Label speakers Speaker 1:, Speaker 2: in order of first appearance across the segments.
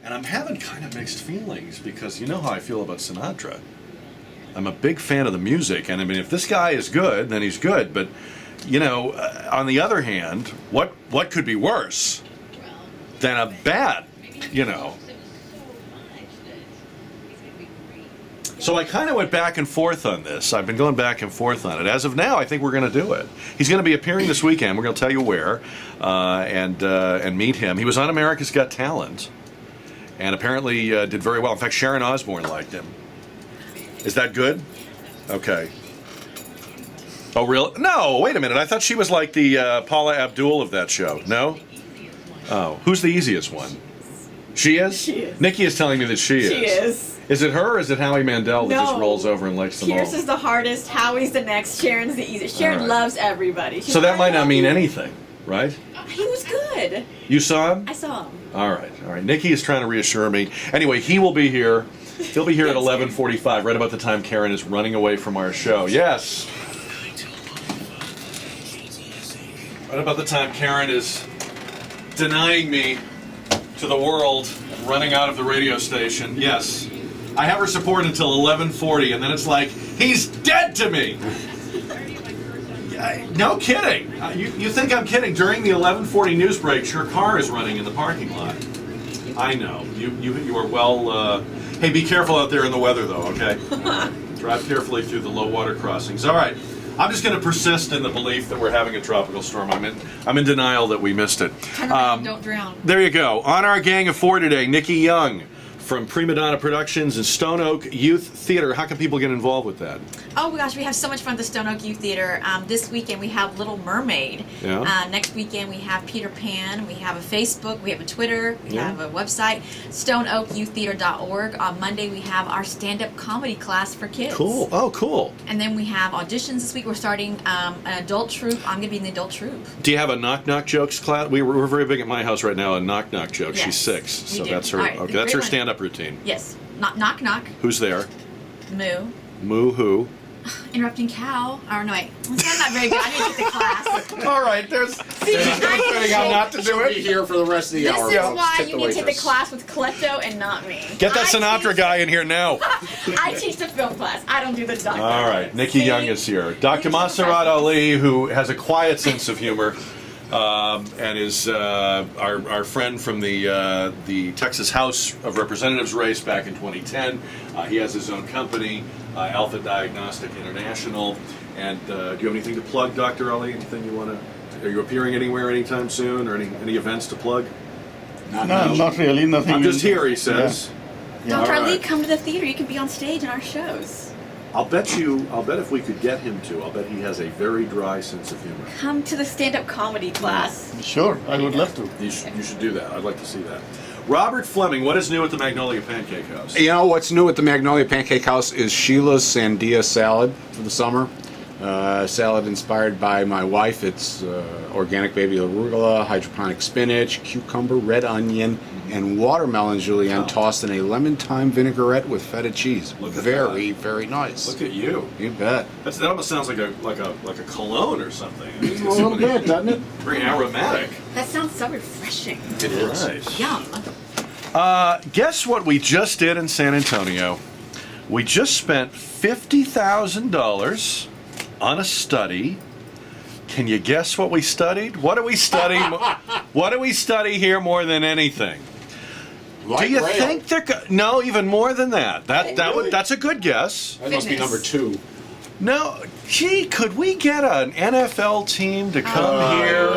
Speaker 1: And I'm having kind of mixed feelings because you know how I feel about Sinatra. I'm a big fan of the music, and I mean, if this guy is good, then he's good. But, you know, on the other hand, what could be worse than a bad, you know? So I kind of went back and forth on this. I've been going back and forth on it. As of now, I think we're going to do it. He's going to be appearing this weekend. We're going to tell you where and meet him. He was on America's Got Talent and apparently did very well. In fact, Sharon Osbourne liked him. Is that good? Okay. Oh, really? No, wait a minute. I thought she was like the Paula Abdul of that show. No? Oh, who's the easiest one? She is?
Speaker 2: She is.
Speaker 1: Nikki is telling me that she is.
Speaker 2: She is.
Speaker 1: Is it her or is it Howie Mandel that just rolls over and likes them all?
Speaker 2: Pierce is the hardest, Howie's the next, Sharon's the easiest. Sharon loves everybody.
Speaker 1: So that might not mean anything, right?
Speaker 2: He was good.
Speaker 1: You saw him?
Speaker 2: I saw him.
Speaker 1: All right. Nikki is trying to reassure me. Anyway, he will be here. He'll be here at 11:45, right about the time Karen is running away from our show. Yes. Right about the time Karen is denying me to the world and running out of the radio station. Yes. I have her support until 11:40, and then it's like, he's dead to me! No kidding. You think I'm kidding. During the 11:40 news breaks, your car is running in the parking lot. I know. You are well... Hey, be careful out there in the weather, though, okay? Drive carefully through the low water crossings. All right. I'm just going to persist in the belief that we're having a tropical storm. I'm in denial that we missed it.
Speaker 2: Don't drown.
Speaker 1: There you go. On our Gang of Four today, Nikki Young from PrimaDonna Productions and Stone Oak Youth Theater. How can people get involved with that?
Speaker 2: Oh my gosh, we have so much fun at the Stone Oak Youth Theater. This weekend we have Little Mermaid.
Speaker 1: Yeah.
Speaker 2: Next weekend we have Peter Pan. We have a Facebook. We have a Twitter. We have a website, StoneOakYouthTheater.org. On Monday we have our stand-up comedy class for kids.
Speaker 1: Cool. Oh, cool.
Speaker 2: And then we have auditions this week. We're starting an adult troupe. I'm going to be in the adult troupe.
Speaker 1: Do you have a knock-knock jokes class? We're very big at my house right now, a knock-knock joke.
Speaker 2: Yes,
Speaker 1: She's 6, so
Speaker 2: do.
Speaker 1: that's her.
Speaker 2: All right,
Speaker 1: Okay,
Speaker 2: the
Speaker 1: that's her
Speaker 2: great one.
Speaker 1: stand-up routine.
Speaker 2: Yes. Knock, knock.
Speaker 1: Who's there?
Speaker 2: Moo.
Speaker 1: Moo who?
Speaker 2: Interrupting cow. Oh, no, wait. I'm not very good. I need to take the class.
Speaker 1: All right, there's figuring out not to do
Speaker 3: She'll be
Speaker 1: it.
Speaker 3: here for the rest of the
Speaker 2: This
Speaker 3: hour.
Speaker 2: is
Speaker 3: folks.
Speaker 2: why
Speaker 3: Tip
Speaker 2: you
Speaker 3: the
Speaker 2: need to take the
Speaker 3: waitress.
Speaker 2: class with Klepto and not me.
Speaker 1: Get that
Speaker 2: I
Speaker 1: Sinatra
Speaker 2: teach-
Speaker 1: guy in here now.
Speaker 2: I teach the film class. I don't do the doc.
Speaker 1: All right, Nikki Young is here. Dr. Masarrat Ali, who has a quiet sense of humor, and is our friend from the Texas House of Representatives race back in 2010. He has his own company, Alpha Diagnostic International. And do you have anything to plug, Dr. Ali? Anything you want to? Are you appearing anywhere anytime soon, or any events to plug?
Speaker 4: No, not really. Nothing.
Speaker 1: I'm just here, he says.
Speaker 4: Yeah.
Speaker 2: Dr.
Speaker 1: All
Speaker 2: Ali,
Speaker 1: right.
Speaker 2: come to the theater. You can be on stage in our shows.
Speaker 1: I'll bet if we could get him to, I'll bet he has a very dry sense of humor.
Speaker 2: Come to the stand-up comedy class.
Speaker 4: Sure, I would love to.
Speaker 1: You should do that. I'd like to see that. Robert Fleming, what is new at the Magnolia Pancake Haus?
Speaker 3: You know what's new at the Magnolia Pancake House is Sheila's Sandia salad for the summer. Salad inspired by my wife. It's organic baby arugula, hydroponic spinach, cucumber, red onion, and watermelon julienne tossed in a lemon thyme vinaigrette with feta cheese.
Speaker 1: Look at
Speaker 3: Very, very nice.
Speaker 1: Look at you.
Speaker 3: You bet.
Speaker 1: That almost sounds like a cologne or something. It's
Speaker 4: A little bit, doesn't it?
Speaker 1: very aromatic.
Speaker 2: That sounds so refreshing.
Speaker 3: It is.
Speaker 1: Nice.
Speaker 2: Yum.
Speaker 1: Guess what we just did in San Antonio? We just spent $50,000 on a study. Can you guess what we studied? What do we study? What do we study here more than anything?
Speaker 3: Light
Speaker 1: Do you
Speaker 3: rail.
Speaker 1: think they're no, even more than that?
Speaker 3: Really?
Speaker 1: That's a good guess.
Speaker 3: That must be
Speaker 2: Fitness.
Speaker 3: number 2.
Speaker 1: No, gee, could we get an NFL team to come here?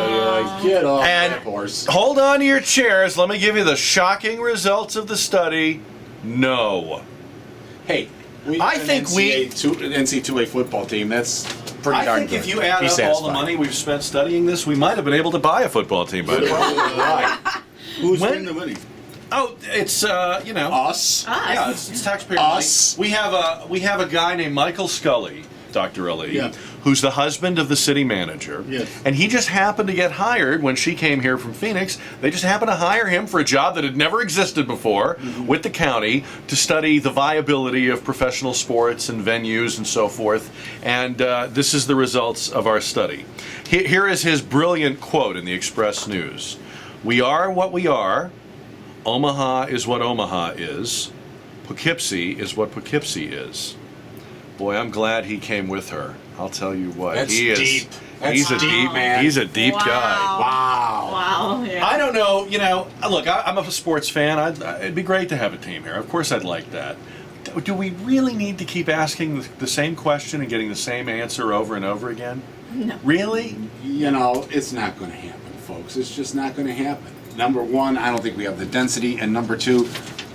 Speaker 3: Get off
Speaker 1: And-
Speaker 3: that horse.
Speaker 1: Hold on to your chairs. Let me give you the shocking results of the study. No.
Speaker 3: Hey, we
Speaker 1: I
Speaker 3: have an
Speaker 1: think we-
Speaker 3: NCAA football team. That's pretty
Speaker 1: I
Speaker 3: darn
Speaker 1: think
Speaker 3: good.
Speaker 1: if you add
Speaker 3: Be
Speaker 1: up all the
Speaker 3: satisfied.
Speaker 1: money we've spent studying this, we might have been able to buy a football team by now.
Speaker 3: Right.
Speaker 4: Who's
Speaker 1: When-
Speaker 4: winning the money?
Speaker 1: Oh, it's you know.
Speaker 3: Us.
Speaker 1: Yeah, it's taxpayer
Speaker 3: Us.
Speaker 1: money. We have a guy named Michael Scully, Dr. Ali,
Speaker 4: Yeah.
Speaker 1: who's the husband of the city manager.
Speaker 4: Yes.
Speaker 1: And he just happened to get hired when she came here from Phoenix. They just happened to hire him for a job that had never existed before with the county to study the viability of professional sports and venues and so forth. And this is the results of our study. Here is his brilliant quote in the Express News. "We are what we are Omaha is what Omaha is. Poughkeepsie is what Poughkeepsie is. Boy, I'm glad he came with her. I'll tell you what.
Speaker 3: That's
Speaker 1: he is,
Speaker 3: deep. That's
Speaker 1: he's a
Speaker 3: deep, man.
Speaker 1: He's a deep
Speaker 2: Wow.
Speaker 1: guy.
Speaker 3: Wow.
Speaker 2: Wow. Yeah.
Speaker 1: I don't know, look, I'm a sports fan. It'd be great to have a team here. Of course I'd like that. Do we really need to keep asking the same question and getting the same answer over and over again?
Speaker 2: No.
Speaker 1: Really?
Speaker 3: It's not going to happen, folks. It's just not going to happen. Number one, I don't think we have the density, and number two,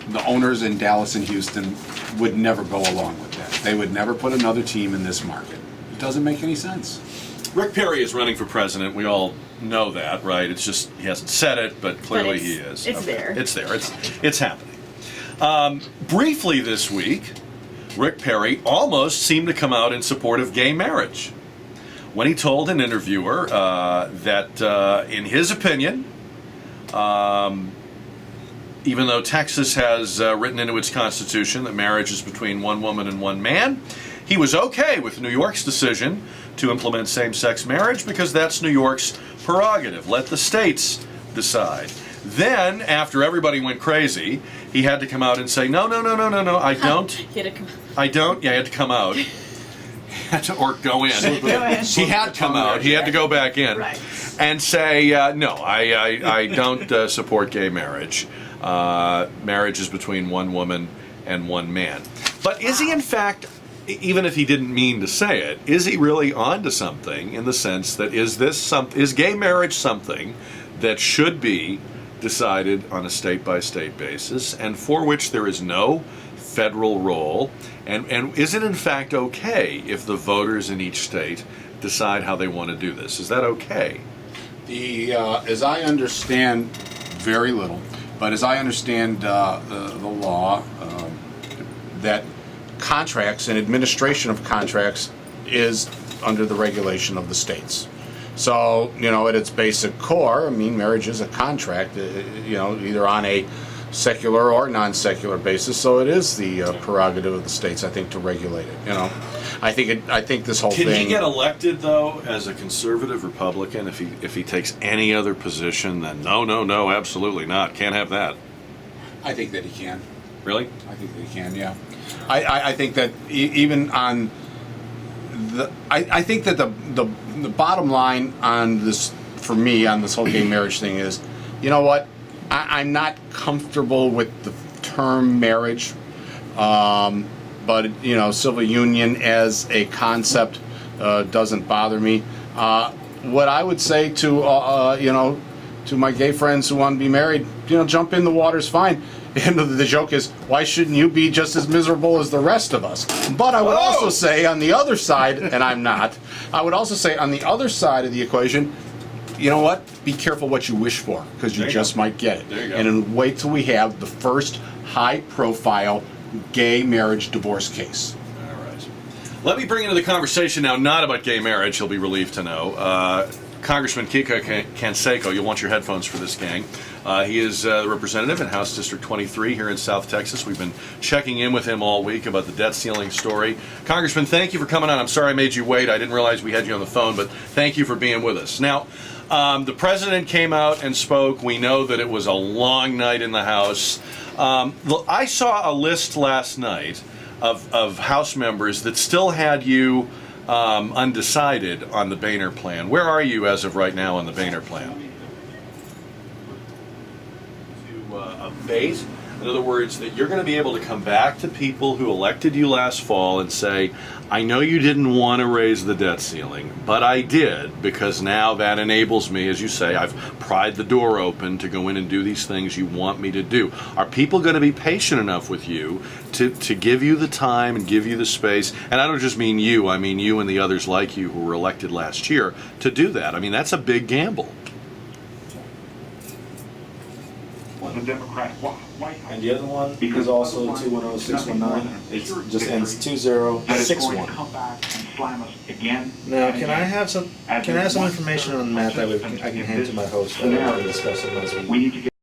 Speaker 3: the owners in Dallas and Houston would never go along with that. They would never put another team in this market. It doesn't make any sense.
Speaker 1: Rick Perry is running for president. We all know that, right? It's just he hasn't said it, but clearly he is.
Speaker 2: It's there.
Speaker 1: It's there. It's happening. Briefly this week, Rick Perry almost seemed to come out in support of gay marriage when he told an interviewer that, in his opinion, even though Texas has written into its constitution that marriage is between one woman and one man, he was okay with New York's decision to implement same-sex marriage because that's New York's prerogative. Let the states decide. Then, after everybody went crazy, he had to come out and say, no, I don't. I don't. Yeah, he had to come out. Or go in. He had to come out. He had to go back in and say, no, I don't support gay marriage. Marriage is between one woman and one man. But is he in fact, even if he didn't mean to say it, is he really onto something in the sense that is gay marriage something that should be decided on a state-by-state basis and for which there is no federal role? And is it in fact okay if the voters in each state decide how they want to do this? Is that okay?
Speaker 3: As I understand, very little, but as I understand the law, that contracts and administration of contracts is under the regulation of the states. So, at its basic core, marriage is a contract, either on a secular or non-secular basis. So it is the prerogative of the states, I think, to regulate it. I think this whole thing.
Speaker 1: Can he get elected though as a conservative Republican if he takes any other position? Then no, absolutely not. Can't have that.
Speaker 3: I think that he can.
Speaker 1: Really?
Speaker 3: I think that he can. Yeah. I think that even on the, I think that the bottom line on this, for me, on this whole gay marriage thing is, you know what? I'm not comfortable with the term marriage, but civil union as a concept doesn't bother me. What I would say to to my gay friends who want to be married, jump in, the water's fine. And the joke is, why shouldn't you be just as miserable as the rest of us? But I would also say on the other side, and I'm not, I would also say on the other side of the equation, you know what? Be careful what you wish for, because you just might get it.
Speaker 1: There you go.
Speaker 3: And then wait till we have the first high-profile gay marriage divorce case.
Speaker 1: All right. Let me bring into the conversation now, not about gay marriage, you'll be relieved to know, Congressman Kiko Canseco. You'll want your headphones for this, gang. He is the representative in House District 23 here in South Texas. We've been checking in with him all week about the debt ceiling story. Congressman, thank you for coming on. I'm sorry I made you wait. I didn't realize we had you on the phone, but thank you for being with us. Now, the president came out and spoke. We know that it was a long night in the House. I saw a list last night of House members that still had you undecided on the Boehner plan. Where are you as of right now on the Boehner plan? To abate, in other words, that you're going to be able to come back to people who elected you last fall and say, I know you didn't want to raise the debt ceiling, but I did, because now that enables me, as you say, I've pried the door open to go in and do these things you want me to do. Are people going to be patient enough with you to give you the time and give you the space? And I don't just mean you, I mean you and the others like you who were elected last year to do that. I mean, that's a big gamble.
Speaker 5: The Democrat White House.
Speaker 6: And the other one is also 210619. It just ends 2061.
Speaker 5: Come back and slam us again.
Speaker 6: Now, can I have some information on that that I can hand to my host and discuss it as we
Speaker 5: need to get